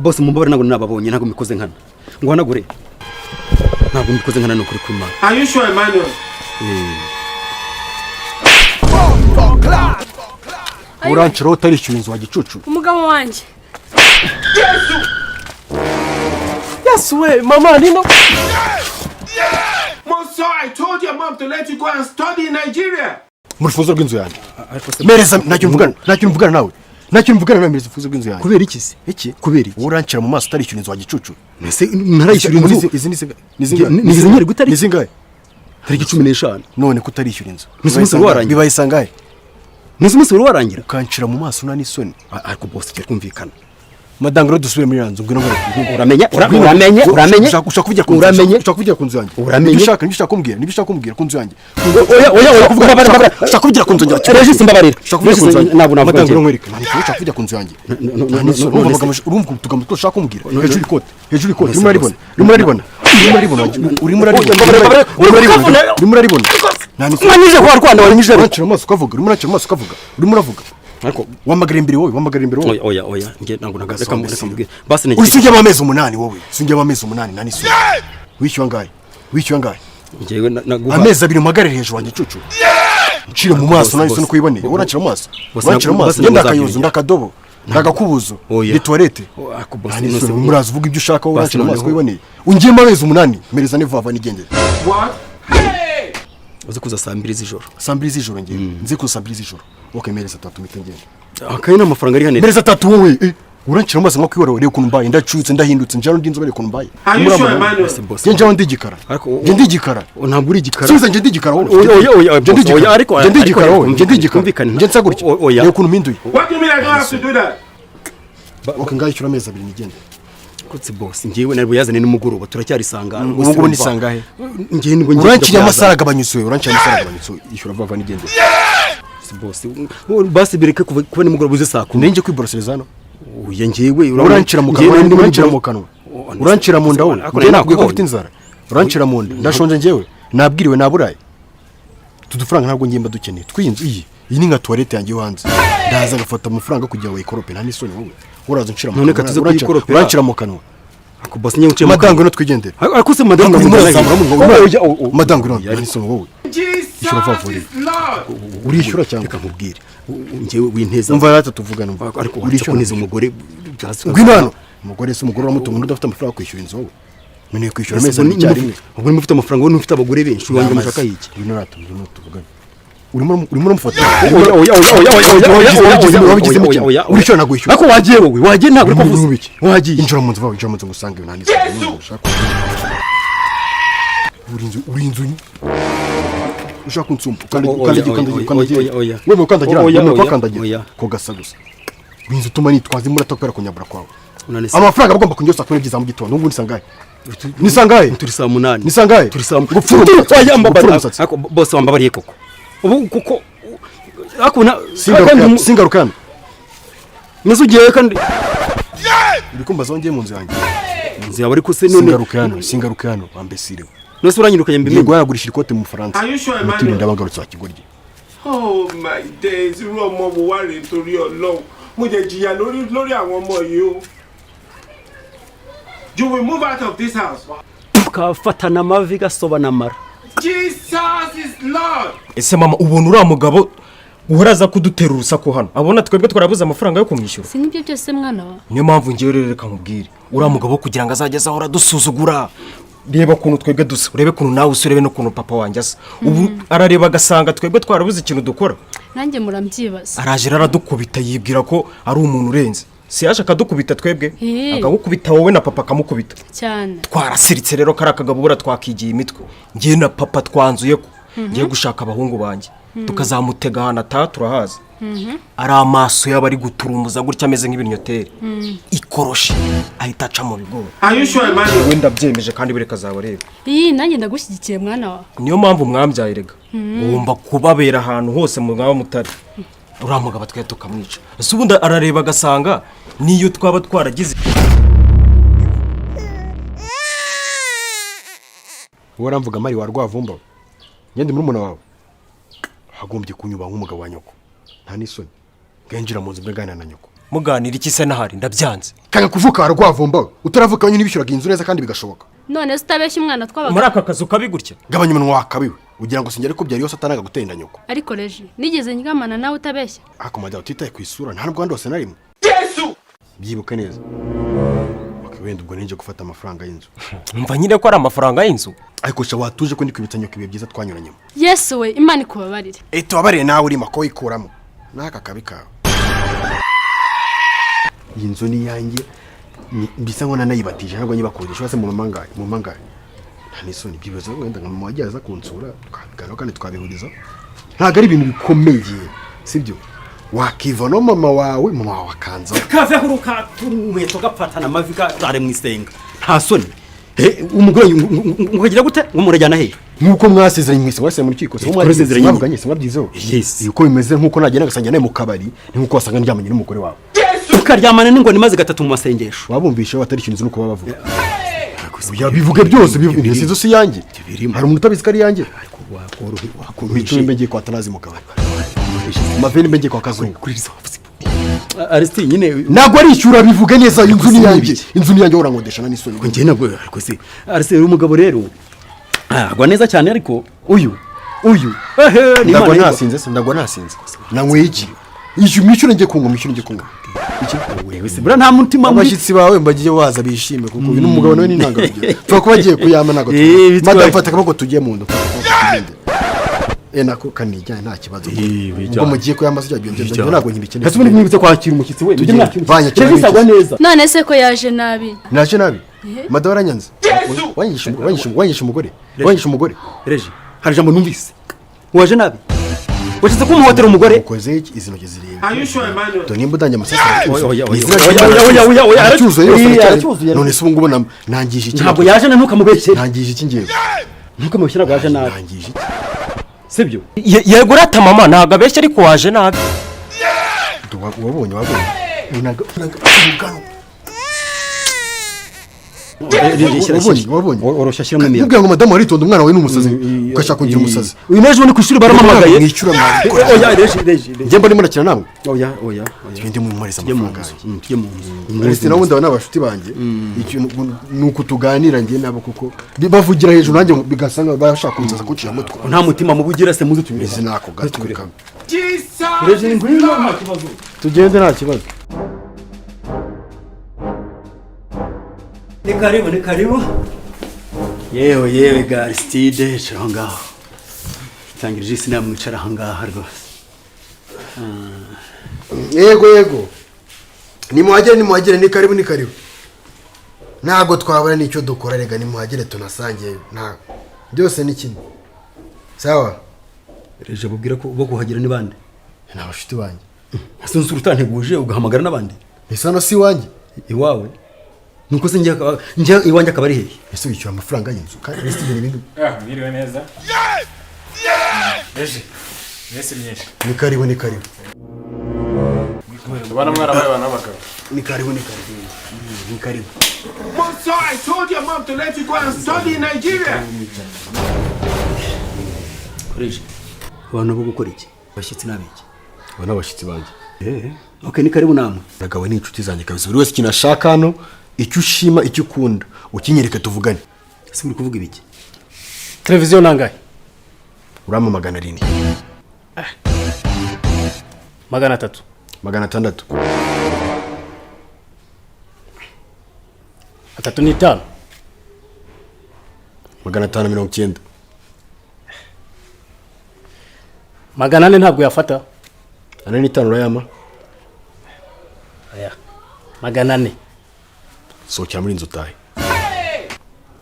boss mumbabare ntabwo nababonye ntabwo mikoze nkana ngo hanagure ntabwo mikoze nkana no kuri kumara. Are you sure, Emmanuel? Uranchira utarishyura inzu wa gicucu. Umugabo wanje. Yes we mama nino. Monsieur, I told your mom to let you go and study in Nigeria. Murifuzo rw'inzu yanjye. Mereza ntacyo mvugana nawe. Ntacyo mvugana nawe mereza ufuzo rw'inzu yanjye. Kubera iki se? Iki? Kubera iki? Uranchira mu maso utarishyura inzu wa gicucu. Nese narayishyura inzu. Izi nyari gutari. Izi ngahe? Tariki 15. None kutarishyura inzu. Nese warangira. Bibaye sangahe? Nese warangira. Ukanchira mu maso nani soni. Ariko boss cyo kumvikana. Madangro dusubire muri ranzo ngwino uramenye ushaka kuvugira ku uramenye ushaka kuvugira ku nzu yanjye uramenye nibishaka kumbwira ku nzu yanjye oya kuvuga ushaka kuvugira ku nzu yanjye regisi mbabarira ushaka kuvugira ku nzu yanjye ntabwo Madangro nkwereka ushaka kuvugira ku nzu yanjye urumva tugamba two ushaka kumbwira hejuru ikote urimo uraribona nanyije kwa Rwanda wanyije uracira amaso ukavuga urimo uravuga ariko wamagara imbere wowe oya nge ntabwo nagaseka mbwira basi nege usijye amezi 8 wowe sinjye amezi 8 nani so wishyuwa ngaye ngewe naguha amezi 2 magarire hejuru wanjye cucu ncire mu maso nani so kwiboneye uracira amaso ngenda akayozo ndakadobo ndagakubuzo ni toilette murazi uvuga ibyo ushaka uracira amaso kwiboneye ungiye amezi 8 mereza ne vava nigendere What? Hey! uzi kuza saa 2 z'ijoro ngiye nzi kuza saa 2 z'ijoro okay mereza 3 mitengende akayina amafaranga ari hane mereza 3 wowe uranchira amaso nko kwibora rero kuntu mbaye ndacutse ndahindutse njano ndinzo bari kuntu mbaye nje njano ndigikara nje ndigikara ntabwo uri igikara subiza nje ndigikara oya ariko nje ndigikara nje ndigikara nje nsagurike rero kuntu minduye What do you mean I don't have to do that? okay ngayishyura amezi 2 nigende kutse boss ngiwe nari buyazane n'umugoroba turacyari sanga ubwo ni sangahe ngiye nibwo ngiye uranchira amasara agabanyusoye ishyura vava nigende boss basi bireke kuba nimugoroba uze saa 10 nje kwiborosereza hano uya ngiwe uranchira mu kanwa uranchira mu nda wowe ngiye nakwiye ko ufite inzara uranchira mu nda ndashonje ngewe nabwiriwe naburaye tudufaranga ntabwo ngiye mbadukeneye twinzu iyi ni nka toilette yanjye yo hanze ndaza gafata amafaranga kugira ngo ikorope nta nisoni wowe uraza nshira mu kanwa uranchira mu kanwa ako boss ngiye uciye madango no twigendera ariko se madango madango no nisoni wowe Jesus is Lord. urishyura cyangwa nkubwire ngiye winteza umva rata tuvugana ariko urishyura neza umugore ngwino umugore se umugore wamutunga udafite amafaranga kwishyura inzu wowe none kwishyura amezi n'icyari ubwo mufite amafaranga wowe ufite abagore benshi wanjye mushaka iki ngwino rata tuvugana urimo mufata oya urishyura nagwishyura ako wagiye wowe wagiye ntabwo uri kuvuza wagiye injira mu nzu ngusange nani urinzu ushaka kunsumba ukandagira wewe ukandagira ko gasa gusa urinzu utuma nitwaza imurata kwera kunyabura kwawe amafaranga bagomba kunyosa kuri byiza mu gitondo n'ubundi sangahe turi saa 8 ni sangahe turi saa gupfura ako boss wambabariye koko ubu kuko akuna singarukana nisugiye kandi bikumba zongeye mu nzu yanjye nzi abari kuse none singarukano bambesire nose uranyirukanye mbimwe ngo yagurisha ikote mu Faransa Are you sure, muturinda Emmanuel? bagarutse akigorye Oh my days, irú ọmọ wo wá rè nítorí Ọlọ́run. Mo jẹ jìyà lórí àwọn ọmọ yìí o. You will move out of this house. kafatana amavi gasobana mara Jesus is Lord. Ese mama ubona uriya mugabo uharaza kudutera urusaku hano abona twebwe twarabuze amafaranga yo kumwishyura Si nibyo byose mwana wa. niyo mpamvu ngiye rero reka nkubwire uriya mugabo kugira ngo azageze ahora dusuzugura reba kuntu twebwe dusa urebe kuntu nawe usurebe no kuntu papa wanjye asa ubu arareba agasanga twebwe twarabuze ikintu dukora Nanjye muramyibaza. araje aradukubita yibwira ko ari umuntu urenze si yaje akadukubita twebwe Hey. akagukubita wowe na papa akamukubita Cyane. twarasiritse rero kari akagabo bura twakigiye imitwe ngiye na papa twanzuye ko ngiye gushaka abahungu banjye tukazamutega ahantu ataha turahaza ari amaso y'abari guturumuza gutya ameze nk'ibinyoteri ikoroshi ahita aca mu bigori Are you sure, Emmanuel? wenda byemeje kandi bureka zabareba Nanjye ndagushyigikiye mwana wa. niyo mpamvu mwambyaye rega ugomba kubabera ahantu hose mu mwaba mutari uriya mugabo twe tukamwica ese ubundi arareba agasanga niyo twaba twaragize waramvuga mari wa Rwavumba ngende muri muna wawe hagombye kunyuba nk'umugabo wa nyoko nta nisoni ngenjira mu nzu mbegana na nyoko muganira iki se nahari ndabyanze. kanga kuvuka haragwavumba utaravuka nyine bishyuraga inzu neza kandi bigashoboka. none se utabeshya umwana twabaga Muri aka kazu kabi gutya. gabanya umunwa wakabiwe ugira ngo singere ko byari yose atanaga gutenda nyoko. ariko reji nigeze ndyamana nawe utabeshya ako majya utitaye ku isura nta nubwo ndose na rimwe. byibuke neza. wenda ubwo ninje gufata amafaranga y'inzu. Umva nyine ko ari amafaranga y'inzu. ariko sha watuje ko ndi kwibitsa nyoko ibihe byiza twanyuranyemo. yesu we imana ikubabarire. tubabarire nawe urimo ko wikuramo n'aka kabi kawe. iyi nzu ni yanjye mbisa ngo nanayibatije ntabwo nyibakodesha base mu mangaye nta n'isoni byibaza wenda nka mama wagiye aza kunsura twabigana kandi twabihuriza ntabwo ari ibintu bikomeye sibyo wakiva no mama wawe akanza kave huruka turumweto gapfatana amavi gare mu isenga nta soni umugore ngukagira gute ngumurajyana he nkuko mwasezeranye mwese mwase mu rukiko so mwasezeranye mwavuganye se mwabyizeho yes yuko bimeze nkuko nagenda gasanga naye mu kabari ni nkuko wasanga ndyamanye n'umugore wawe tukaryamana n'ingoni maze gatatu mu masengesho wabumvisha batari ikintu nuko bavuga bivuge byose bivuge sizo si yanjye hari umuntu utabizi ko ari yanjye wakuru mbenge kwa tanazi mu kabari maveni mbenge kwa kazungu Aristide nyine ntabwo ari ishyura bivuge neza inzu ni yanjye urankodesha n'isoni njye nabwo ariko se Aristide umugabo rero agwa neza cyane ariko uyu ndagwa nasinze nanyweye iki mwishyure njye kunywa iki wewe se bura nta mutima abashyitsi bawe mbagiye waza bishime kuko uyu n'umugabo nawe n'intangarugero tuba kuba agiye kuyama ntabwo madame fata akaboko tugiye mu nda nako kanijyanye nta kibazo ubwo mugiye kuyama sijya byongera ntabwo nkibikeneye ese ubundi mwibutse kwakira umushyitsi we tujye mwakira bisagwa neza none se ko yaje nabi madame waranyanze wanyisha umugore reje hari jambo numvise waje nabi washyize ko umuhotera umugore ukoze iki izi ntoki zireba Are you sure, Emmanuel? to nimba udanje amasasa aracyuzuye none se ubu ngubu nangije iki ntabwo yaje na ntukamubeshye nangije iki ngewe ntukamubeshye ntabwo yaje nabi nangije iki sibyo yego urata mama ntabwo abeshya ariko waje nabi. wabonye wabonye oroshya shyiramo imiyaga ubwo ngo madamu waritonda umwana wawe n'umusazi ugashaka kugira umusazi uyu nejo ni kwishuri baramamagaye mwishyura oya reje njye mba ndimo nakina namwe oya ndi mu mumariza amafaranga tujye mu nzu Christine wundi aba n'abashuti banjye nuko tuganira njye nabo kuko bavugira hejuru nanjye bigasanga bashaka kunzaza kucira mutwe nta mutima mubugira se muzi tubizi izi nako gato Jesus! reje ngwino nta kibazo tugende nta kibazo ni karibu yewe ga Aristide cara ngaho tangirije isi namwicara aha ngaha rwose yego nimuhagere ni karibu ntago twabona n'icyo dukora rega nimuhagere tunasangiye nta byose ni kimwe sawa reje bubwira ko bo kuhagera ni bande ni abashuti banjye asunze urutanteguje ugahamagara n'abandi isano si wanjye iwawe nuko se njya iwanjye akaba ari hehe ese wishyura amafaranga y'inzu kandi Aristide ibintu mwiriwe neza eje mwese myinshi ni karibu tubana mwarabaye abana b'abagabo ni karibu So I told your mom to let you go and study in Nigeria. reje abantu bo gukora iki bashyitsi n'abiki aba ni abashyitsi banjye okay ni karibu namwe nagawe ni inshuti zanjye kabisa buri wese ikintu ashaka hano icyo ushima icyo ukunda ukinyereke tuvugane ese uri kuvuga ibiki televiziyo nangahe urama 700 300 600 305 590 400 ntabwo yafata 45 urayama aya 400 sohokera muri inzu utahe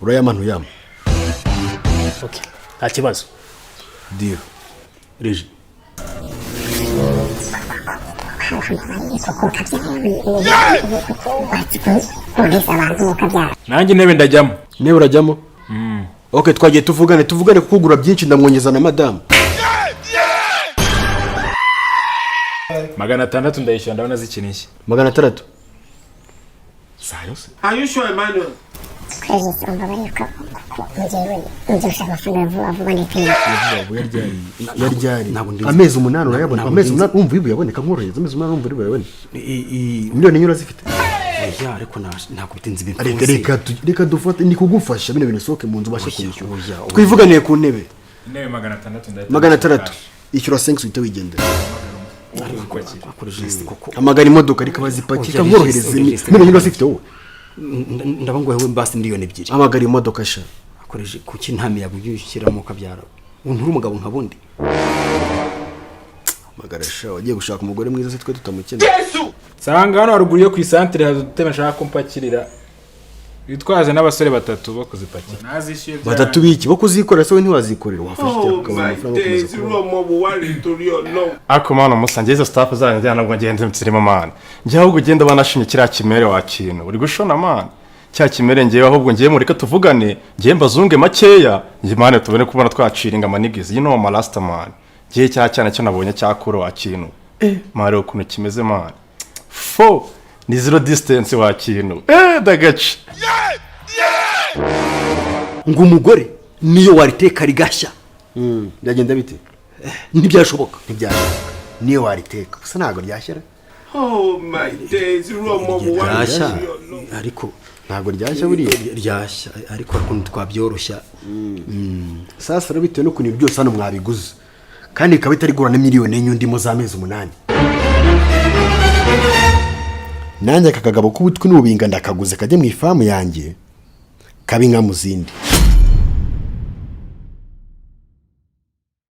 urayama ntuyama okay nta kibazo deal reje nanjye intebe ndajyamo niba urajyamo okay twagiye tuvugane kukugura byinshi ndamwongeza na madamu 600 ndayishyura ndabona zikinishye 600 Are you sure, Emmanuel? twese umbabarire ko mugiye gushaka amafaranga vuba n'iteye yaryari ntabwo ndi amezi 8 urayabona ntabwo amezi ndi- 8 umva ibu yaboneka nkoroheza amezi 8 umva ibu yaboneka miliyoni nyura zifite oya ariko ntabwo bitinze ibintu reka dufate ni kugufasha bino bintu soke mu nzu bashe kwishyura oya. twivuganiye ku ntebe intebe 600 600 ishyura 5 uhita wigendera akoresheje isi koko amagana imodoka reka bazipakika Oya, nkorohereze oya, miliyoni nyura zifite wowe ndabangoye we basi miliyoni 2 amagana imodoka sha akoresheje kuki nta miyaga ujyushyiramo kabyara unturi umugabo nkabundi amagara sha wagiye gushaka umugore mwiza se twe tutamukeneye sanga hano haruguru yo ku isantere hadutema nshaka kumpakirira bitwaje n'abasore 3 bo kuzipakira nazishyuye batatu biki bo kuzikorera se we ntiwazikorera wafashe Oh ukabona my amafaranga days, ukomeza irú ọmọ wo wá rèé torí Ọlọ́run. ariko mwana musange izo staff zanyu njyana nabwo ngenze mtsirimo mana njye ahubwo ugenda banashimye kiriya kimere wa kintu uri gushona mana cya kimere ngewe ahubwo ngiye mureka tuvugane ngiye mbazunge makeya ngiye mane tubone kubona twaciringa amanigizi you know my last man ngiye cya cyane cyo nabonye cyakuro wa kintu mare ukuntu kimeze mana fo ni zero distance wa kintu dagace ngo umugore niyo wariteka rigashya byagenda bite ntibyashoboka niyo wariteka gusa ntabwo ryashyira Oh my days, irú ọmọ wo wá rèé ryashya torí Ọlọ́run. ariko ntabwo ryashya buriya ryashya ariko ukuntu twabyoroshya sasa rero bitewe n'ukuntu ibi byose hano mwabiguze kandi bikaba bitarigura na miliyoni enye ndimo z'amezi 8 nanjye aka kagabo k'ubutwi n'ububinga ndakaguze kajya mu ifamu yanjye kabi nka mu zindi